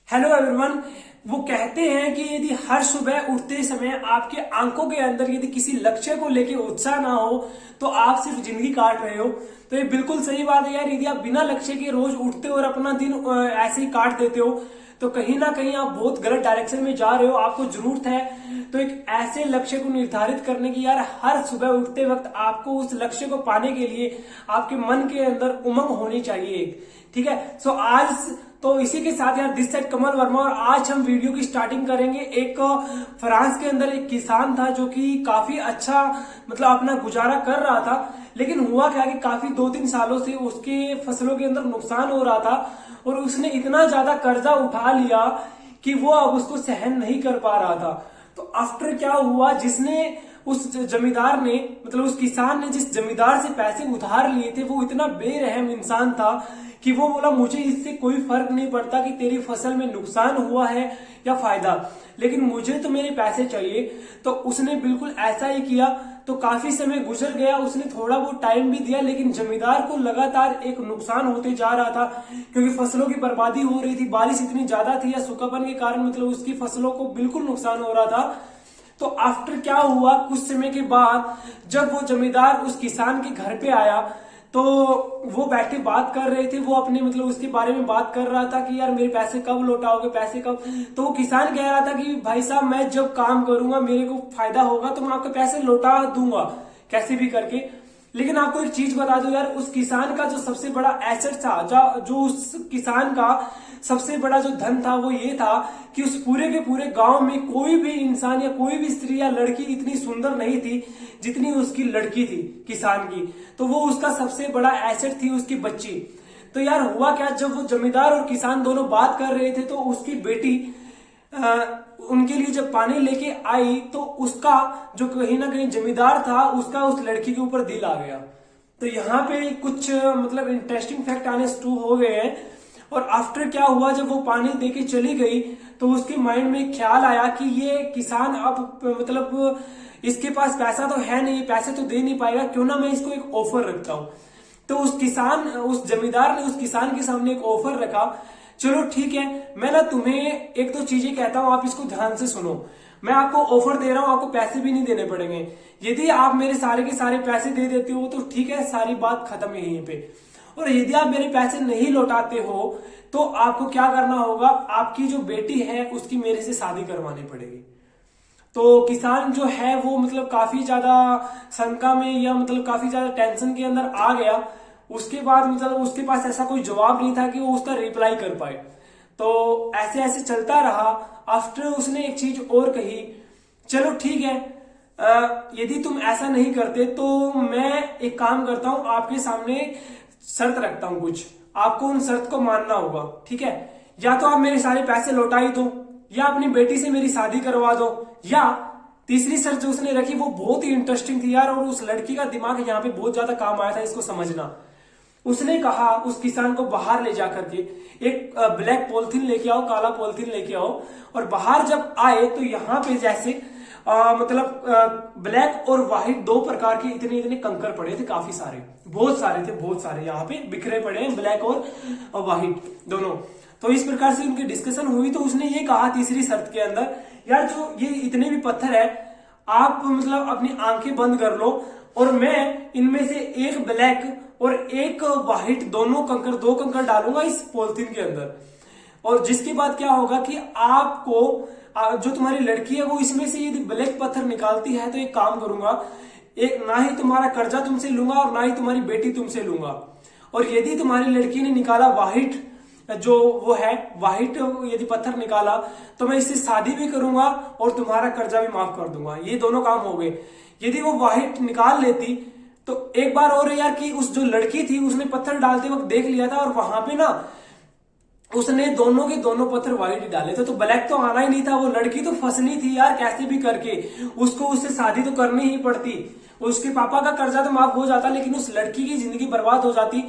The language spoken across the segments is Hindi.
Hello everyone. वो कहते हैं कि यदि हर सुबह उठते समय आपके आंखों के अंदर यदि किसी लक्ष्य को लेके उत्साह ना हो तो आप सिर्फ जिंदगी काट रहे हो। तो ये बिल्कुल सही बात है यार। यदि आप बिना लक्ष्य के रोज उठते हो और अपना दिन ऐसे ही काट देते हो तो कहीं ना कहीं आप बहुत गलत डायरेक्शन में जा रहे हो। आपको जरूरत है तो एक ऐसे लक्ष्य को निर्धारित करने की यार। हर सुबह उठते वक्त आपको उस लक्ष्य को पाने के लिए आपके मन के अंदर उमंग होनी चाहिए, ठीक है। सो आज तो इसी के साथ यार दिस साइड कमल वर्मा और आज हम वीडियो की स्टार्टिंग करेंगे। एक फ्रांस के अंदर एक किसान था जो कि काफी अच्छा अपना गुजारा कर रहा था, लेकिन हुआ क्या कि काफी 2-3 सालों से उसके फसलों के अंदर नुकसान हो रहा था और उसने इतना ज्यादा कर्जा उठा लिया कि वो अब उसको सहन नहीं कर पा रहा था। तो आफ्टर क्या हुआ, जिसने उस जमींदार ने उस किसान ने जिस जमींदार से पैसे उधार लिए थे वो इतना बेरहम इंसान था कि वो बोला मुझे इससे कोई फर्क नहीं पड़ता कि तेरी फसल में नुकसान हुआ है या फायदा, लेकिन मुझे तो मेरे पैसे चाहिए। तो उसने बिल्कुल ऐसा ही किया। तो काफी समय गुजर गया, उसने थोड़ा बहुत टाइम भी दिया, लेकिन जमींदार को लगातार एक नुकसान होते जा रहा था क्योंकि फसलों की बर्बादी हो रही थी। बारिश इतनी ज्यादा थी या सूखापन के कारण उसकी फसलों को बिल्कुल नुकसान हो रहा था। तो आफ्टर क्या हुआ, कुछ समय के बाद जब वो जमींदार उस किसान के घर पे आया तो वो बैठे बात कर रहे थे। वो अपने उसके बारे में बात कर रहा था कि यार मेरे पैसे कब लौटाओगे, पैसे कब। तो वो किसान कह रहा था कि भाई साहब मैं जब काम करूंगा मेरे को फायदा होगा तो मैं आपके पैसे लौटा दूंगा कैसे भी करके। लेकिन आपको एक चीज बता दो यार, उस किसान का जो सबसे बड़ा एसेट था, जो उस किसान का सबसे बड़ा जो धन था वो ये था कि उस पूरे के पूरे गांव में कोई भी इंसान या कोई भी स्त्री या लड़की इतनी सुंदर नहीं थी जितनी उसकी लड़की थी किसान की। तो वो उसका सबसे बड़ा एसेट थी, उसकी बच्ची। तो यार हुआ क्या, जब वो जमींदार और किसान दोनों बात कर रहे थे तो उसकी बेटी उनके लिए जब पानी लेके आई तो उसका जो कहीं ना कहीं जमींदार था उसका उस लड़की के ऊपर दिल आ गया। तो यहाँ पे कुछ इंटरेस्टिंग फैक्ट आने शुरू हो गए हैं। और आफ्टर क्या हुआ, जब वो पानी देके चली गई तो उसके माइंड में एक ख्याल आया कि ये किसान अब इसके पास पैसा तो है नहीं, पैसे तो दे नहीं पाएगा, क्यों ना मैं इसको एक ऑफर रखता हूं। तो उस जमींदार ने उस किसान के सामने एक ऑफर रखा। चलो ठीक है, मैं ना तुम्हें 1-2 चीजें कहता हूं, आप इसको ध्यान से सुनो। मैं आपको ऑफर दे रहा हूं, आपको पैसे भी नहीं देने पड़ेंगे। यदि आप मेरे सारे के सारे पैसे दे देते हो तो ठीक है, सारी बात खत्म है यहीं पे। और यदि आप मेरे पैसे नहीं लौटाते हो तो आपको क्या करना होगा, आपकी जो बेटी है उसकी मेरे से शादी करवानी पड़ेगी। तो किसान जो है वो काफी ज्यादा शंका में या काफी ज्यादा टेंशन के अंदर आ गया। उसके बाद उसके पास ऐसा कोई जवाब नहीं था कि वो उसका रिप्लाई कर पाए। तो ऐसे ऐसे चलता रहा। आफ्टर उसने एक चीज और कही, चलो ठीक है, यदि तुम ऐसा नहीं करते तो मैं एक काम करता हूं, आपके सामने शर्त रखता हूं कुछ, आपको उन शर्त को मानना होगा, ठीक है। या तो आप मेरे सारे पैसे लौटा ही दो, या अपनी बेटी से मेरी शादी करवा दो, या तीसरी शर्त जो उसने रखी वो बहुत ही इंटरेस्टिंग थी यार। और उस लड़की का दिमाग यहाँ पे बहुत ज्यादा काम आया था, इसको समझना। उसने कहा उस किसान को बाहर ले जाकर के एक ब्लैक पॉलिथीन लेके आओ, काला पॉलिथीन लेके आओ, और बाहर जब आए तो यहाँ पे जैसे ब्लैक और व्हाइट 2 प्रकार के इतने इतने कंकर पड़े थे, काफी सारे, बहुत सारे यहाँ पे बिखरे पड़े हैं, ब्लैक और व्हाइट दोनों। तो इस प्रकार से उनकी डिस्कशन हुई। तो उसने ये कहा तीसरी शर्त के अंदर, यार जो ये इतने भी पत्थर है आप अपनी आंखें बंद कर लो और मैं इनमें से एक ब्लैक और एक व्हाइट दो कंकर डालूंगा इस पॉलिथीन के अंदर। और जिसके बाद क्या होगा कि आपको जो तुम्हारी लड़की है वो इसमें से यदि ब्लैक पत्थर निकालती है तो एक काम करूंगा, एक ना ही तुम्हारा कर्जा तुमसे लूंगा और ना ही तुम्हारी बेटी तुमसे लूंगा। और यदि तुम्हारी लड़की ने निकाला व्हाइट, जो वो है व्हाइट यदि पत्थर निकाला तो मैं इससे शादी भी करूंगा और तुम्हारा कर्जा भी माफ कर दूंगा। ये दोनों काम हो गए। यदि वो व्हाइट निकाल लेती तो एक बार और यार कि उस जो लड़की थी उसने पत्थर डालते वक्त देख लिया था और वहां पे ना उसने दोनों के दोनों पत्थर व्हाइट डाले थे। तो ब्लैक तो आना ही नहीं था, वो लड़की तो फंसनी थी यार कैसे भी करके, उसको उससे शादी तो करनी ही पड़ती। उसके पापा का कर्जा तो माफ हो जाता लेकिन उस लड़की की जिंदगी बर्बाद हो जाती।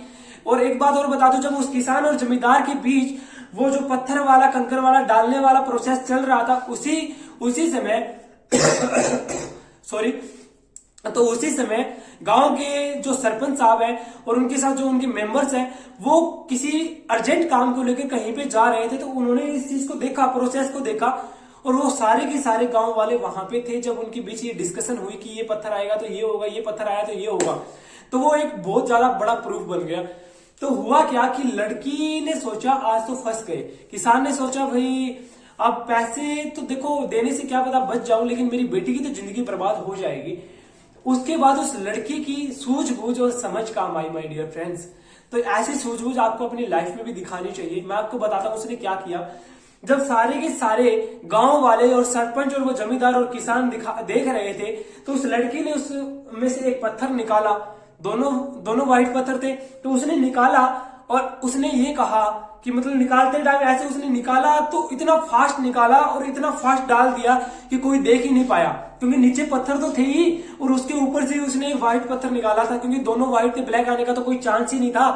और एक बात और बता दो, जब उस किसान और जमींदार के बीच वो जो पत्थर वाला कंकर वाला डालने वाला प्रोसेस चल रहा था उसी समय सॉरी तो उसी समय गांव के जो सरपंच साहब है और उनके साथ जो उनके मेंबर्स हैं वो किसी अर्जेंट काम को लेकर कहीं पे जा रहे थे। तो उन्होंने इस चीज को देखा, प्रोसेस को देखा, और वो सारे के सारे गांव वाले वहां पे थे जब उनके बीच ये डिस्कशन हुई कि ये पत्थर आएगा तो ये होगा, ये पत्थर आया तो ये होगा। तो वो एक बहुत ज्यादा बड़ा प्रूफ बन गया। तो हुआ क्या कि लड़की ने सोचा आज तो फंस गए, किसान ने सोचा भाई अब पैसे तो देखो देने से क्या पता बच जाऊं, लेकिन मेरी बेटी की तो जिंदगी बर्बाद हो जाएगी। उसके बाद उस लड़की की सूझबूझ और समझ काम आई माय डियर फ्रेंड्स। तो ऐसी सूझबूझ आपको अपनी लाइफ में भी दिखानी चाहिए। मैं आपको बताता हूं उसने क्या किया। जब सारे के सारे गांव वाले और सरपंच और वो जमींदार और किसान देख रहे थे, तो उस लड़की ने उसमें से एक पत्थर निकाला। दोनों व्हाइट पत्थर थे, तो उसने निकाला और उसने ये कहा कि मतलब निकालते टाइम ऐसे उसने निकाला तो इतना फास्ट निकाला और इतना फास्ट डाल दिया कि कोई देख ही नहीं पाया, क्योंकि नीचे पत्थर तो थे ही और उसके ऊपर से उसने व्हाइट पत्थर निकाला था, क्योंकि दोनों व्हाइट थे, ब्लैक आने का तो कोई चांस ही नहीं था।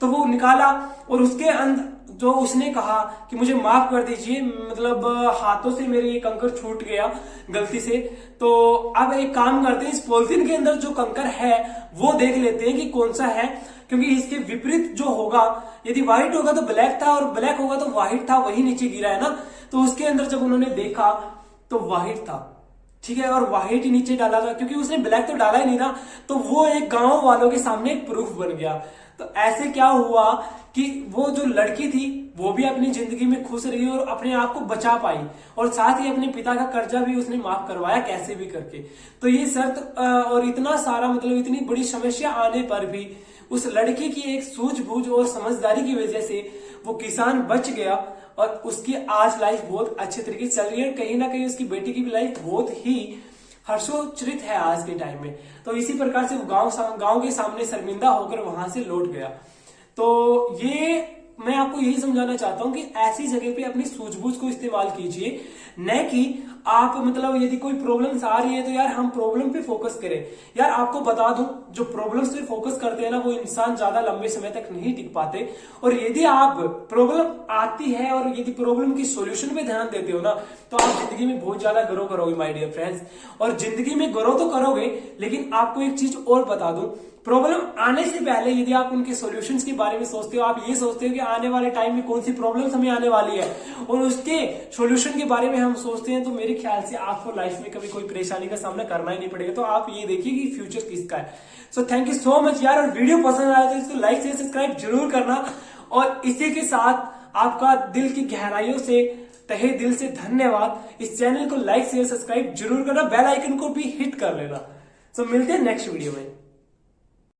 तो वो निकाला और उसके अंदर जो उसने कहा कि मुझे माफ कर दीजिए, मतलब हाथों से मेरे ये कंकर छूट गया गलती से। तो अब एक काम करते हैं, इस पॉलिथीन के अंदर जो कंकर है वो देख लेते हैं कि कौन सा है, क्योंकि इसके विपरीत जो होगा, यदि व्हाइट होगा तो ब्लैक था और ब्लैक होगा तो व्हाइट था, वही नीचे गिरा है ना। तो उसके अंदर जब उन्होंने देखा तो व्हाइट था, ठीक है, और व्हाइट ही नीचे डाला था, क्योंकि उसने ब्लैक तो डाला ही नहीं था। तो वो एक गांव वालों के सामने एक प्रूफ बन गया। तो ऐसे क्या हुआ कि वो जो लड़की थी वो भी अपनी जिंदगी में खुश रही और अपने आप को बचा पाई, और साथ ही अपने पिता का कर्जा भी उसने माफ करवाया कैसे भी करके। तो ये शर्त और इतना सारा मतलब इतनी बड़ी समस्या आने पर भी उस लड़की की एक सूझबूझ और समझदारी की वजह से वो किसान बच गया और उसकी आज लाइफ बहुत अच्छे तरीके से चल रही है। कहीं ना कहीं उसकी बेटी की भी लाइफ बहुत ही हर्षोच्चरित है आज के टाइम में। तो इसी प्रकार से वो गांव के सामने शर्मिंदा होकर वहां से लौट गया। तो ये मैं आपको यही समझाना चाहता हूं कि ऐसी जगह पे अपनी सूझबूझ को इस्तेमाल कीजिए, न कि आप मतलब यदि कोई प्रॉब्लम्स आ रही है तो यार हम प्रॉब्लम पे फोकस करें। यार आपको बता दूं, जो प्रॉब्लम्स पे फोकस करते हैं ना वो इंसान ज्यादा लंबे समय तक नहीं टिक पाते। और यदि आप प्रॉब्लम आती है और यदि प्रॉब्लम की सॉल्यूशन पे ध्यान देते हो ना, तो आप जिंदगी में बहुत ज्यादा ग्रो करोगे माय डियर फ्रेंड्स। और जिंदगी में ग्रो तो करोगे, लेकिन आपको एक चीज और बता दूं, प्रॉब्लम आने से पहले यदि आप उनके सॉल्यूशंस के बारे में सोचते हो, आप ये सोचते हो कि आने वाले टाइम में कौन सी प्रॉब्लम्स हमें आने वाली है और उसके सॉल्यूशन के बारे में हम सोचते हैं, तो मेरे ख्याल से आपको लाइफ में कभी कोई परेशानी का सामना करना ही नहीं पड़ेगा। तो आप ये देखिए कि फ्यूचर किसका है। So thank you so much यार। और वीडियो पसंद आया तो इसको लाइक से सब्सक्राइब जरूर करना। और इसी के साथ आपका दिल की गहराइयों से तहे दिल से धन्यवाद। इस चैनल को लाइक शेयर सब्सक्राइब जरूर करना, बेल आइकन को भी हिट कर लेना। सो मिलते हैं नेक्स्ट वीडियो में।